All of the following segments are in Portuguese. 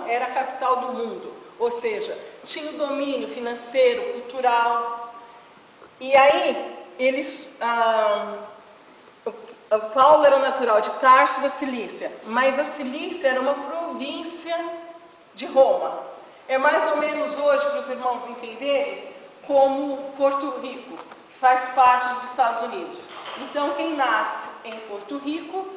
era a capital do mundo, ou seja, tinha o domínio financeiro, cultural. E aí, Paulo era natural de Tarso da Cilícia, mas a Cilícia era uma província de Roma. É mais ou menos hoje, para os irmãos entenderem, como Porto Rico, que faz parte dos Estados Unidos. Então, quem nasce em Porto Rico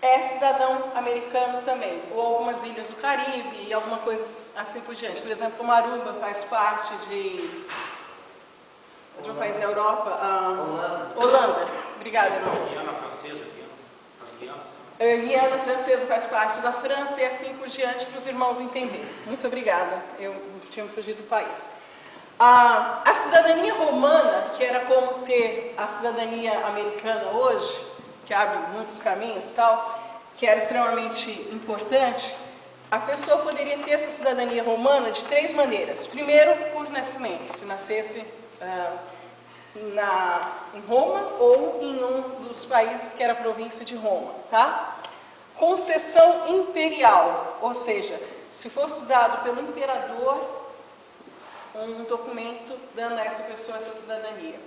é cidadão americano também, ou algumas ilhas do Caribe e alguma coisa assim por diante. Por exemplo, Aruba faz parte de um país da Europa. Holanda. Obrigada, irmão. Guiana Francesa, Guiana Francesa faz parte da França e assim por diante, para os irmãos entenderem. Muito obrigada, eu tinha fugido do país. A cidadania romana, que era como ter a cidadania americana hoje, que abre muitos caminhos e tal, que era extremamente importante, a pessoa poderia ter essa cidadania romana de 3 maneiras. Primeiro, por nascimento, se nascesse em Roma ou em um dos países que era a província de Roma, tá? Concessão imperial, ou seja, se fosse dado pelo imperador um documento dando a essa pessoa essa cidadania.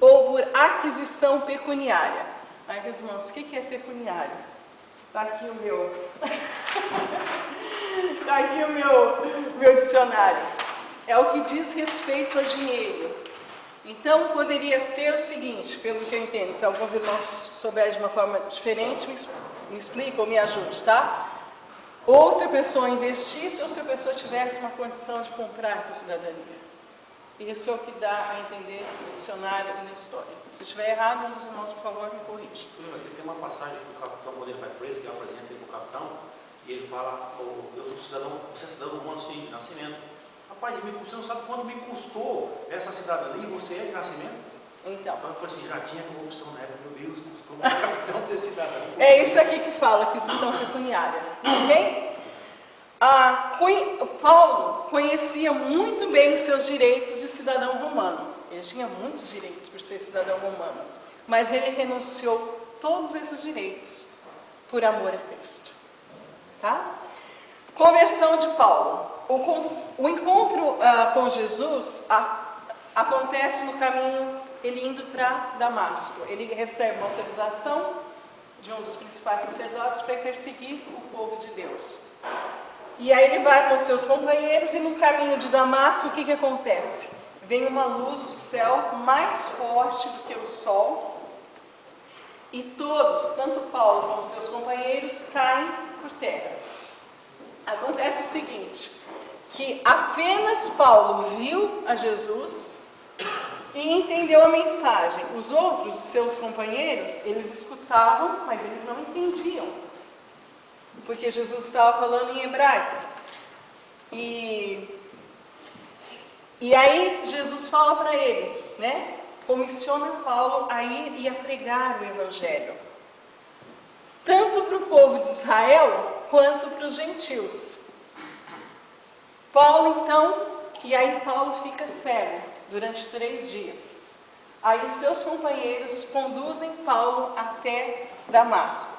Ou por aquisição pecuniária. Aí, meus irmãos, o que é pecuniário? Está aqui o meu... Está aqui o meu dicionário. É o que diz respeito a dinheiro. Então, poderia ser o seguinte, pelo que eu entendo, se alguns irmãos souberem de uma forma diferente, me explica ou me ajude, tá? Ou se a pessoa investisse, ou se a pessoa tivesse uma condição de comprar essa cidadania. Isso é o que dá a entender no dicionário e na história. Se eu estiver errado, os irmãos, por favor, me corrijam. Tem uma passagem que o capitão, quando ele vai preso, que apresenta ele para o capitão, e ele fala, eu sou cidadão, você é cidadão romano, sim, de nascimento. Rapaz, você não sabe quanto me custou essa cidadania, você é de nascimento? Então eu falei assim, já tinha corrupção na época, meu Deus, custou o capitão ser cidadão. É isso aqui que fala, aquisição pecuniária. Ok? Paulo conhecia muito bem os seus direitos de cidadão romano. Ele tinha muitos direitos por ser cidadão romano. Mas ele renunciou todos esses direitos por amor a Cristo. Tá? Conversão de Paulo. O encontro com Jesus acontece no caminho, ele indo para Damasco. Ele recebe uma autorização de um dos principais sacerdotes para perseguir o povo de Deus. E aí ele vai com seus companheiros e no caminho de Damasco, o que acontece? Vem uma luz do céu mais forte do que o sol e todos, tanto Paulo como seus companheiros, caem por terra. Acontece o seguinte, que apenas Paulo viu a Jesus e entendeu a mensagem. Os outros, os seus companheiros, eles escutavam, mas eles não entendiam. Porque Jesus estava falando em hebraico. E aí Jesus fala para ele, né? Comissiona Paulo a ir e a pregar o Evangelho. Tanto para o povo de Israel, quanto para os gentios. Paulo então, e aí Paulo fica cego durante 3 dias. Aí os seus companheiros conduzem Paulo até Damasco.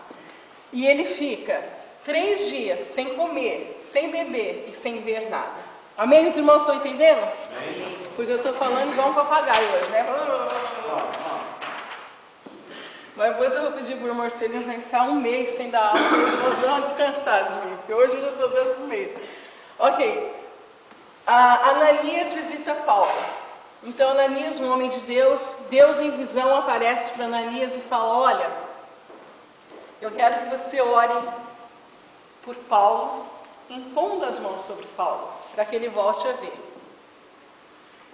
E ele fica 3 dias sem comer, sem beber e sem ver nada. Amém? Os irmãos estão entendendo? Amém. Porque eu estou falando igual um papagaio hoje, né? Mas depois eu vou pedir para o irmão Marcelino para ficar 1 mês sem dar aula, para os irmãos dar uma descansada de mim, porque hoje eu já estou dando 1 mês. Ok. Ananias visita Paulo. Então Ananias, um homem de Deus, Deus em visão aparece para Ananias e fala, olha, eu quero que você ore por Paulo, impondo as mãos sobre Paulo, para que ele volte a ver.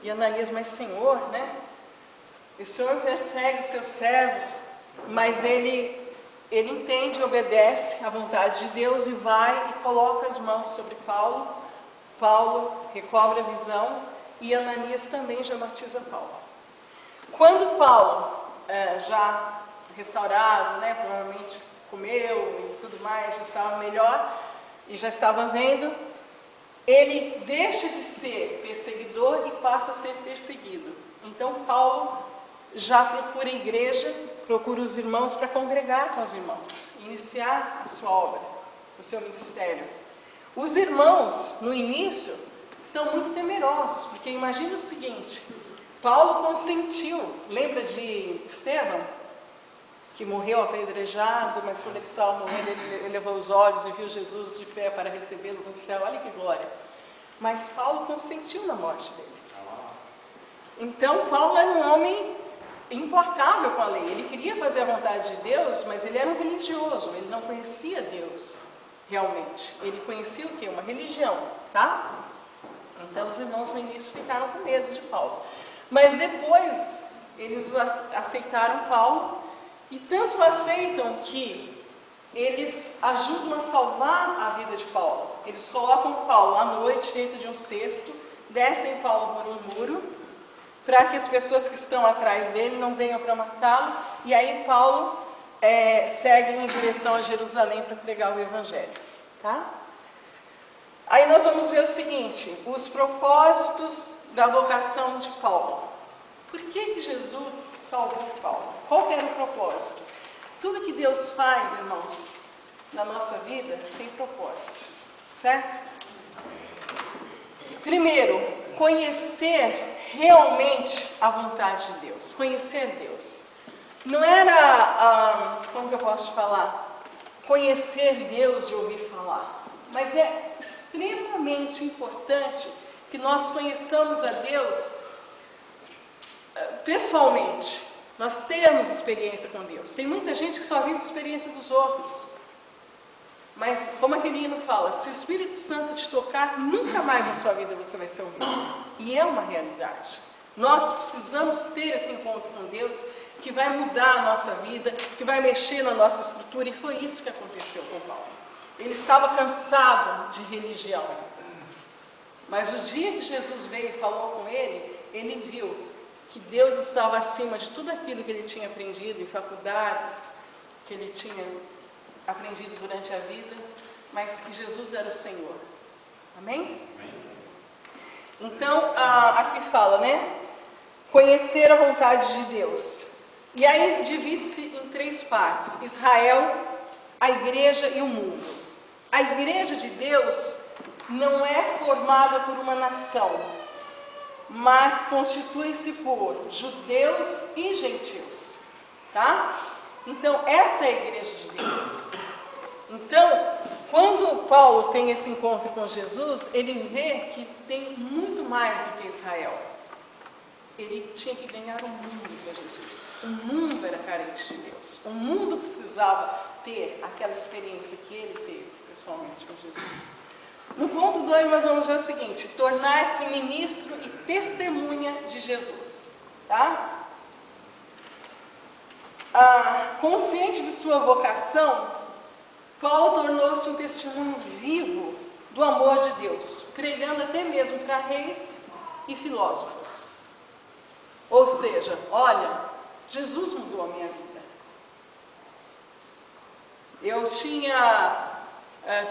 E Ananias, mas Senhor, né? O Senhor persegue os seus servos, mas ele entende e obedece à vontade de Deus e vai e coloca as mãos sobre Paulo. Paulo recobra a visão e Ananias também já batiza Paulo. Quando Paulo, já restaurado, né, provavelmente comeu e tudo mais, já estava melhor e já estava vendo, ele deixa de ser perseguidor e passa a ser perseguido. Então Paulo já procura a igreja, procura os irmãos para congregar com os irmãos, iniciar a sua obra, o seu ministério. Os irmãos, no início, estão muito temerosos, porque imagina o seguinte, Paulo consentiu, lembra de Estevão, que morreu apedrejado, mas quando ele estava morrendo, ele elevou os olhos e viu Jesus de pé para recebê-lo no céu, olha que glória. Mas Paulo consentiu na morte dele. Então, Paulo era um homem implacável com a lei, ele queria fazer a vontade de Deus, mas ele era um religioso, ele não conhecia Deus realmente, ele conhecia o quê? Uma religião, tá? Então os irmãos no início ficaram com medo de Paulo, mas depois eles aceitaram Paulo, e tanto o aceitam que eles ajudam a salvar a vida de Paulo. Eles colocam Paulo à noite dentro de um cesto, descem Paulo por um muro, para que as pessoas que estão atrás dele não venham para matá-lo, e aí Paulo segue em direção a Jerusalém para pregar o Evangelho. Tá? Aí nós vamos ver o seguinte, os propósitos da vocação de Paulo. Por que Jesus salvou Paulo? Qual era o propósito? Tudo que Deus faz, irmãos, na nossa vida, tem propósitos, certo? Primeiro, conhecer realmente a vontade de Deus, conhecer Deus. Não era, como que eu posso falar? Conhecer Deus de ouvir falar, mas é extremamente importante que nós conheçamos a Deus pessoalmente, nós temos experiência com Deus. Tem muita gente que só vive a experiência dos outros, mas como aquele hino fala, se o Espírito Santo te tocar, nunca mais na sua vida você vai ser o mesmo, e é uma realidade. Nós precisamos ter esse encontro com Deus, que vai mudar a nossa vida, que vai mexer na nossa estrutura, e foi isso que aconteceu com Paulo. Ele estava cansado de religião, mas o dia que Jesus veio e falou com ele, ele viu que Deus estava acima de tudo aquilo que ele tinha aprendido em faculdades, que ele tinha aprendido durante a vida, mas que Jesus era o Senhor. Amém? Então, aqui fala, né? Conhecer a vontade de Deus. E aí divide-se em 3 partes: Israel, a igreja e o mundo. A igreja de Deus não é formada por uma nação, mas constitui-se por judeus e gentios, tá? Então, essa é a igreja de Deus. Então, quando Paulo tem esse encontro com Jesus, ele vê que tem muito mais do que Israel. Ele tinha que ganhar o mundo para Jesus. O mundo era carente de Deus. O mundo precisava ter aquela experiência que ele teve pessoalmente com Jesus. No ponto 2, nós vamos ver o seguinte: tornar-se ministro e testemunha de Jesus. Tá? Consciente de sua vocação, Paulo tornou-se um testemunho vivo do amor de Deus, pregando até mesmo para reis e filósofos. Ou seja, olha, Jesus mudou a minha vida. Eu tinha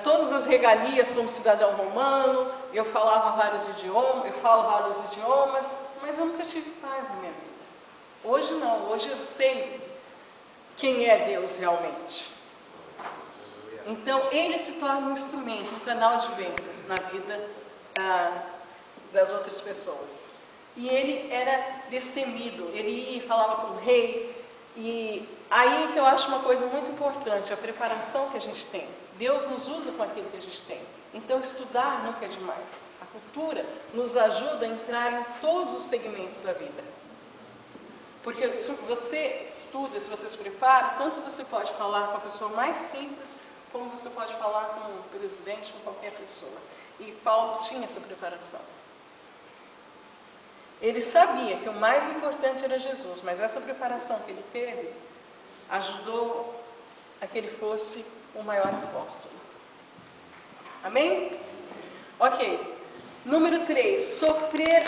todas as regalias como cidadão romano, eu falava vários idiomas, eu falo vários idiomas, mas eu nunca tive paz na minha vida. Hoje não, hoje eu sei quem é Deus realmente. Então ele se torna um instrumento, um canal de bênçãos na vida das outras pessoas. E ele era destemido, ele ia e falava com o rei. E aí que eu acho uma coisa muito importante, a preparação que a gente tem. Deus nos usa com aquilo que a gente tem. Então estudar nunca é demais. A cultura nos ajuda a entrar em todos os segmentos da vida. Porque se você estuda, se você se prepara, tanto você pode falar com a pessoa mais simples, como você pode falar com o presidente, com qualquer pessoa. E Paulo tinha essa preparação. Ele sabia que o mais importante era Jesus, mas essa preparação que ele teve ajudou a que ele fosse o maior apóstolo. Amém? Ok. Número 3. Sofrer